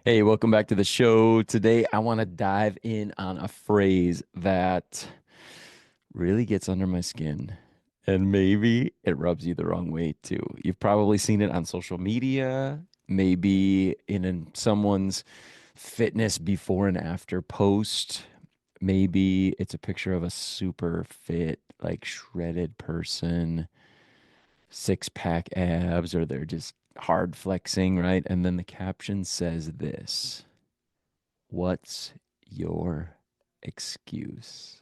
Hey, welcome back to the show. Today, I want to dive in on a phrase that really gets under my skin. And maybe it rubs you the wrong way too. You've probably seen it on social media, maybe someone's fitness before and after post. Maybe it's a picture of a super fit, like shredded person, six pack abs, or they're just hard flexing, right? And then the caption says this. What's your excuse?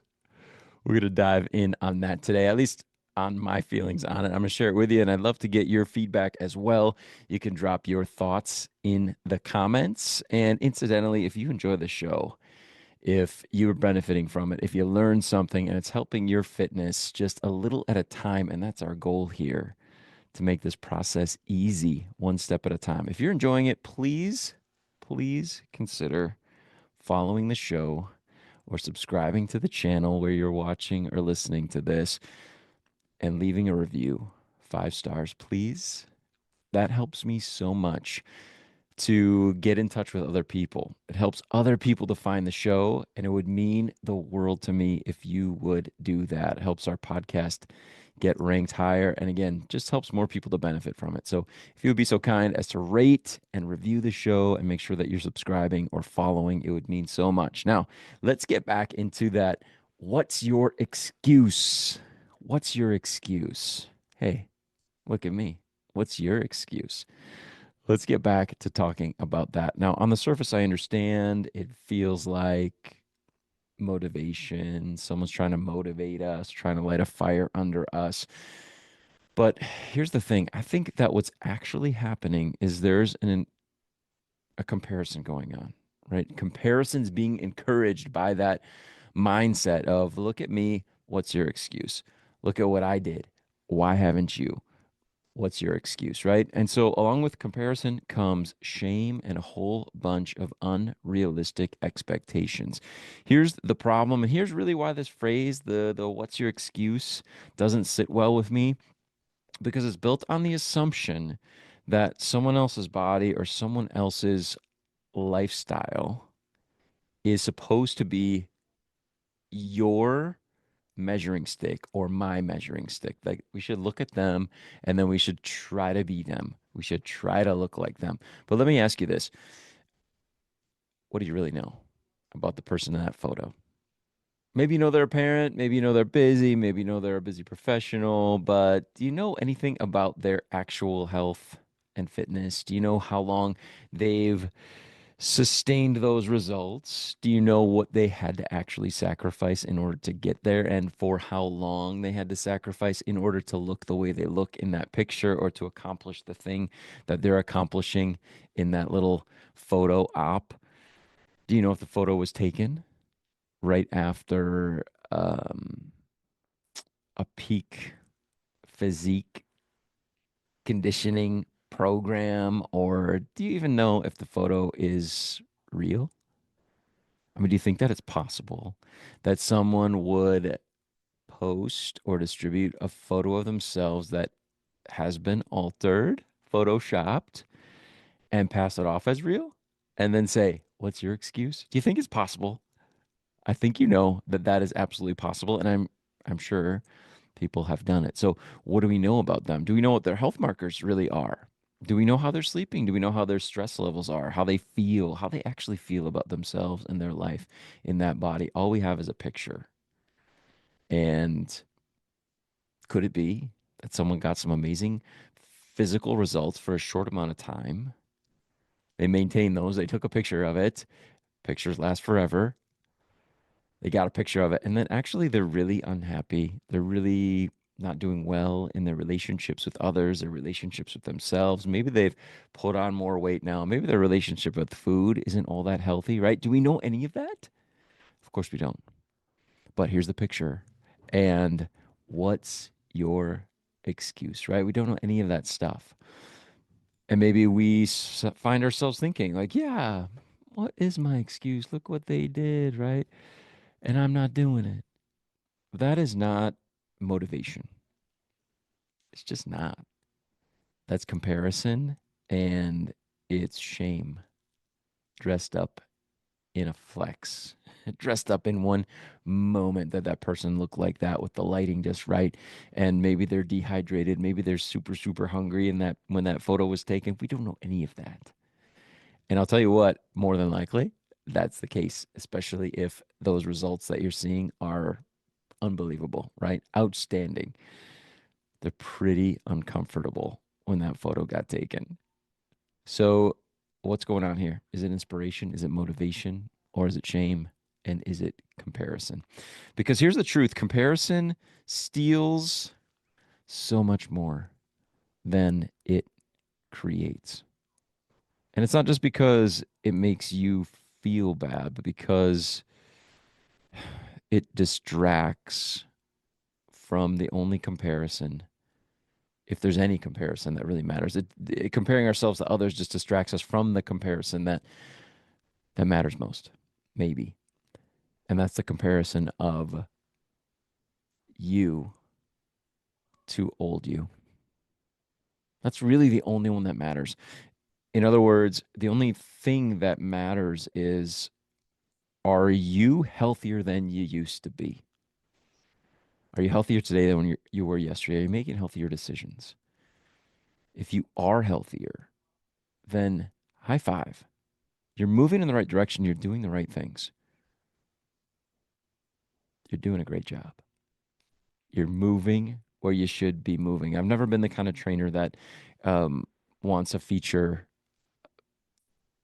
We're going to dive in on that today, at least on my feelings on it. I'm going to share it with you, and I'd love to get your feedback as well. You can drop your thoughts in the comments. And incidentally, if you enjoy the show, if you're benefiting from it, if you learn something and it's helping your fitness just a little at a time, and that's our goal here to make this process easy, one step at a time. If you're enjoying it, please consider following the show or subscribing to the channel where you're watching or listening to this and leaving a review. 5 stars, please. That helps me so much to get in touch with other people. It helps other people to find the show, and it would mean the world to me if you would do that. It helps our podcast get ranked higher, and again, just helps more people to benefit from it. So, if you would be so kind as to rate and review the show and make sure that you're subscribing or following, it would mean so much. Now, let's get back into that. What's your excuse? What's your excuse? Hey, look at me. What's your excuse? Let's get back to talking about that. Now, on the surface, I understand it feels like motivation. Someone's trying to motivate us, trying to light a fire under us. But here's the thing. I think that what's actually happening is a comparison going on, right? Comparisons being encouraged by that mindset of, look at me. What's your excuse? Look at what I did. Why haven't you? What's your excuse, right? And so, along with comparison comes shame and a whole bunch of unrealistic expectations. Here's the problem, and here's really why this phrase, the what's your excuse, doesn't sit well with me, because it's built on the assumption that someone else's body or someone else's lifestyle is supposed to be your measuring stick or my measuring stick. Like we should look at them and then we should try to be them. We should try to look like them. But let me ask you this. What do you really know about the person in that photo? Maybe you know they're a parent, maybe you know they're busy, maybe you know they're a busy professional, but do you know anything about their actual health and fitness? Do you know how long they've sustained those results? Do you know what they had to actually sacrifice in order to get there and for how long they had to sacrifice in order to look the way they look in that picture or to accomplish the thing that they're accomplishing in that little photo op? Do you know if the photo was taken right after a peak physique conditioning program, or do you even know if the photo is real? I mean, do you think that it's possible that someone would post or distribute a photo of themselves that has been altered, photoshopped, and pass it off as real? And then say, what's your excuse? Do you think it's possible? I think you know that that is absolutely possible, and I'm sure people have done it. So, what do we know about them? Do we know what their health markers really are? Do we know how they're sleeping? Do we know how their stress levels are? How they feel? How they actually feel about themselves and their life in that body? All we have is a picture. And could it be that someone got some amazing physical results for a short amount of time? They maintain those. They took a picture of it. Pictures last forever. They got a picture of it. And then actually, they're really unhappy. They're really not doing well in their relationships with others, their relationships with themselves. Maybe they've put on more weight now. Maybe their relationship with food isn't all that healthy, right? Do we know any of that? Of course, we don't. But here's the picture. And what's your excuse, right? We don't know any of that stuff. And maybe find ourselves thinking, like, yeah, what is my excuse? Look what they did, right? And I'm not doing it. That is not motivation. It's just not. That's comparison and it's shame. dressed up in a flex, dressed up in one moment that that person looked like that with the lighting just right. And maybe they're dehydrated. Maybe they're super, super hungry. And that when that photo was taken, we don't know any of that. And I'll tell you what, more than likely, that's the case, especially if those results that you're seeing are unbelievable, right? Outstanding. They're pretty uncomfortable when that photo got taken. So, what's going on here? Is it inspiration? Is it motivation? Or is it shame? And is it comparison? Because here's the truth: comparison steals so much more than it creates. And it's not just because it makes you feel bad, but because it distracts from the only comparison, if there's any comparison that really matters. Comparing ourselves to others just distracts us from the comparison that matters most, maybe. And that's the comparison of you to old you. That's really the only one that matters. In other words, the only thing that matters is, are you healthier than you used to be? Are you healthier today than when you were yesterday? Are you making healthier decisions? If you are healthier, then high five. You're moving in the right direction. You're doing the right things. You're doing a great job. You're moving where you should be moving. I've never been the kind of trainer that um, wants to feature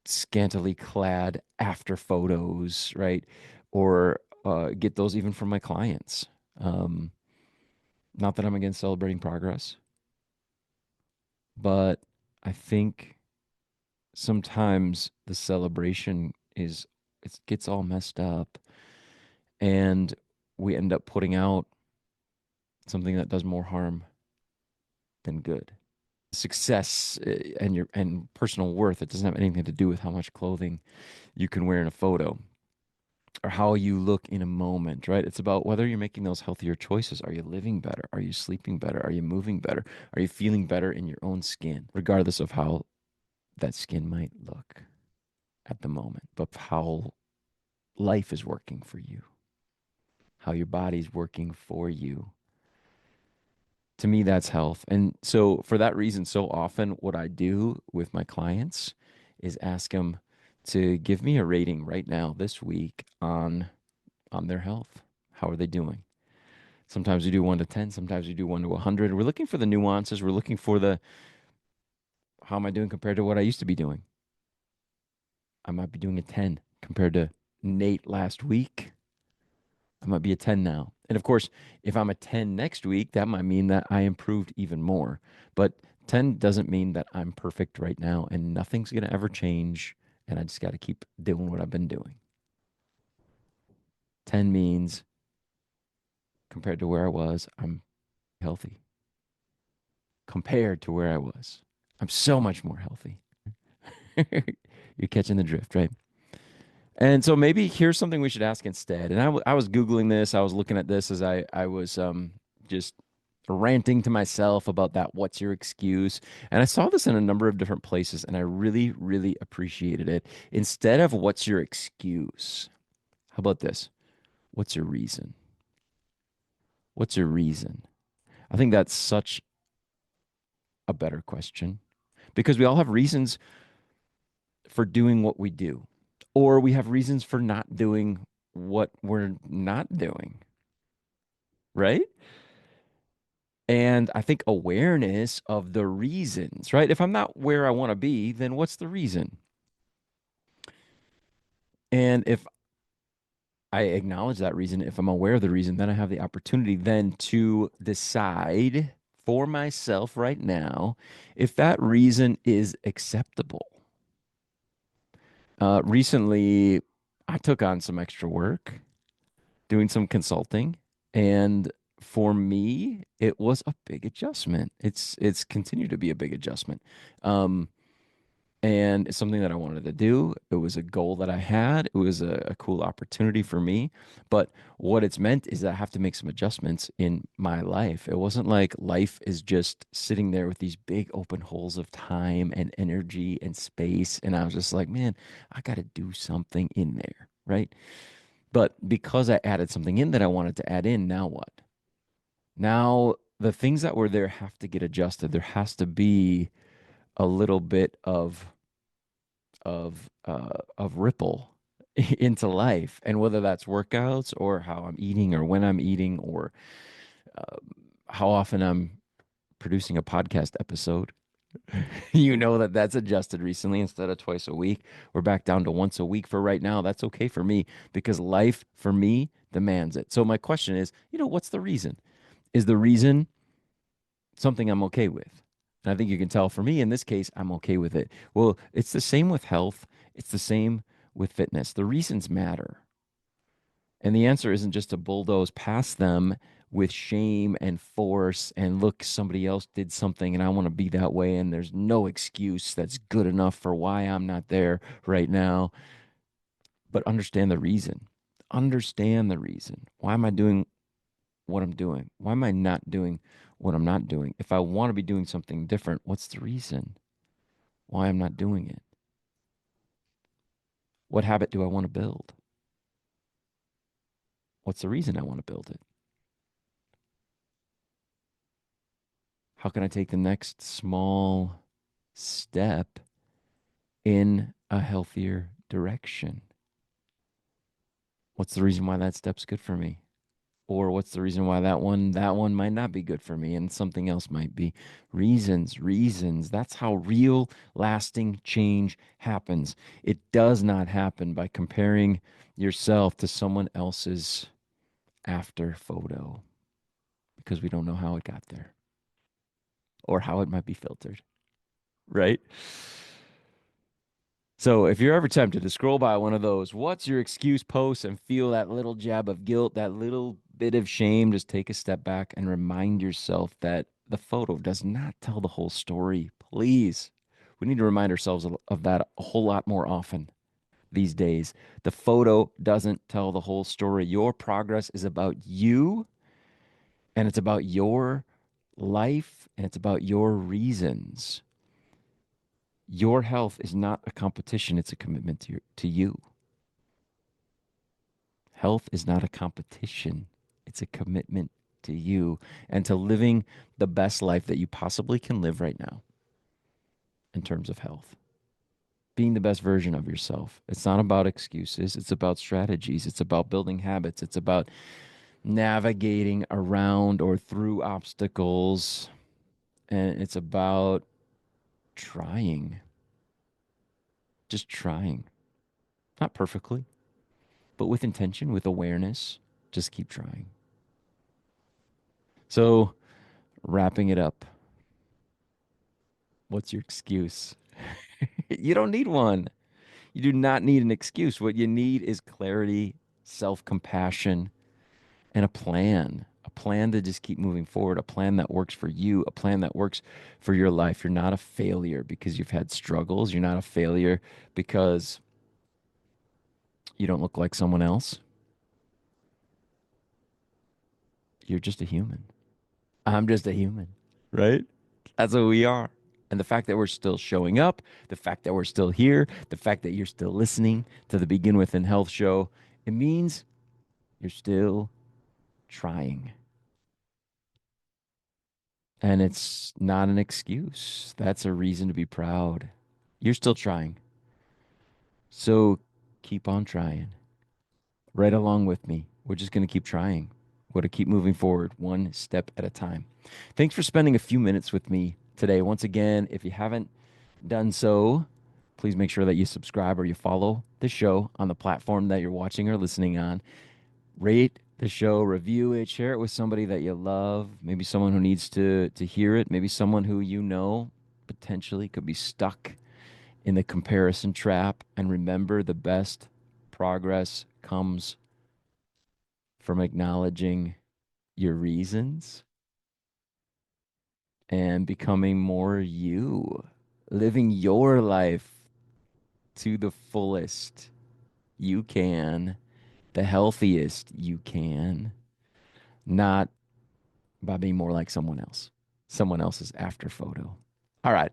scantily clad after photos, right? Or get those even from my clients. Um, Not that I'm against celebrating progress, but I think sometimes the celebration is it gets all messed up and we end up putting out something that does more harm than good. Success and your and personal worth, it doesn't have anything to do with how much clothing you can wear in a photo or how you look in a moment, right? It's about whether you're making those healthier choices. Are you living better? Are you sleeping better? Are you moving better? Are you feeling better in your own skin, regardless of how that skin might look at the moment, but how life is working for you, how your body's working for you. To me, that's health. And so, for that reason, so often what I do with my clients is ask them to give me a rating right now this week on their health. How are they doing? Sometimes we do 1 to 10, sometimes we do 1 to 100. We're looking for the nuances. We're looking for the how am I doing compared to what I used to be doing? I might be doing a 10 compared to Nate last week. I might be a 10 now. And of course, if I'm a 10 next week, that might mean that I improved even more. But 10 doesn't mean that I'm perfect right now and nothing's going to ever change. And I just got to keep doing what I've been doing. 10 means compared to where I was, I'm healthy. Compared to where I was, I'm so much more healthy. You're catching the drift, right? And so maybe here's something we should ask instead. And I was Googling this. I was looking at this as I was just ranting to myself about that. What's your excuse? And I saw this in a number of different places and I really, really appreciated it. Instead of what's your excuse, how about this? What's your reason? What's your reason? I think that's such a better question because we all have reasons for doing what we do, or we have reasons for not doing what we're not doing, right? And I think awareness of the reasons, right? If I'm not where I want to be, then what's the reason? And if I acknowledge that reason, if I'm aware of the reason, then I have the opportunity then to decide for myself right now if that reason is acceptable. Recently, I took on some extra work doing some consulting, and for me, it was a big adjustment. It's continued to be a big adjustment. Um, and it's something that I wanted to do. It was a goal that I had. It was a cool opportunity for me. But what it's meant is that I have to make some adjustments in my life. It wasn't like life is just sitting there with these big open holes of time and energy and space. And I was just like, man, I got to do something in there. Right. But because I added something in that I wanted to add in, now what? Now the things that were there have to get adjusted. There has to be a little bit of ripple into life, and whether that's workouts or how I'm eating or when I'm eating or uh, how often I'm producing a podcast episode. You know that that's adjusted recently. Instead of twice a week, we're back down to once a week for right now. That's okay for me because life for me demands it. So my question is, what's the reason? Is the reason something I'm okay with? And I think you can tell for me in this case, I'm okay with it. Well, it's the same with health. It's the same with fitness. The reasons matter. And the answer isn't just to bulldoze past them with shame and force and look, somebody else did something and I want to be that way. And there's no excuse that's good enough for why I'm not there right now. But understand the reason. Understand the reason. Why am I doing what I'm doing? Why am I not doing what I'm not doing? If I want to be doing something different, what's the reason why I'm not doing it? What habit do I want to build? What's the reason I want to build it? How can I take the next small step in a healthier direction? What's the reason why that step's good for me? Or what's the reason why that one might not be good for me and something else might be? Reasons. That's how real lasting change happens. It does not happen by comparing yourself to someone else's after photo because we don't know how it got there or how it might be filtered, right? So if you're ever tempted to scroll by one of those, what's your excuse posts and feel that little jab of guilt, that little bit of shame, just take a step back and remind yourself that the photo does not tell the whole story. Please. We need to remind ourselves of that a whole lot more often these days. The photo doesn't tell the whole story. Your progress is about you and it's about your life and it's about your reasons. Your health is not a competition, it's a commitment to you. Health is not a competition, it's a commitment to you and to living the best life that you possibly can live right now in terms of health. Being the best version of yourself. It's not about excuses, it's about strategies, it's about building habits, it's about navigating around or through obstacles, and it's about trying, just trying. Not perfectly, but with intention, with awareness, just keep trying. So, wrapping it up, what's your excuse? You don't need one. You do not need an excuse. What you need is clarity, self compassion, and a plan to just keep moving forward, a plan that works for you, a plan that works for your life. You're not a failure because you've had struggles. You're not a failure because you don't look like someone else. You're just a human. I'm just a human, right? That's what we are. And the fact that we're still showing up, the fact that we're still here, the fact that you're still listening to the Begin Within Health show, it means you're still trying. And it's not an excuse. That's a reason to be proud. You're still trying. So keep on trying. Right along with me. We're just going to keep trying. We're going to keep moving forward one step at a time. Thanks for spending a few minutes with me today. Once again, if you haven't done so, please make sure that you subscribe or you follow the show on the platform that you're watching or listening on. Rate the show, review it, share it with somebody that you love, maybe someone who needs to hear it, maybe someone who potentially could be stuck in the comparison trap. And remember, the best progress comes from acknowledging your reasons and becoming more you. living your life to the fullest you can, the healthiest you can, not by being more like someone else's after photo. All right.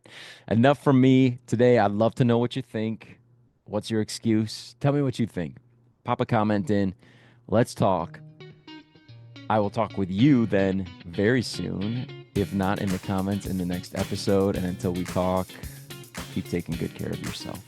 Enough from me today. I'd love to know what you think. What's your excuse? Tell me what you think. Pop a comment in. Let's talk. I will talk with you then very soon, if not in the comments in the next episode. And until we talk, keep taking good care of yourself.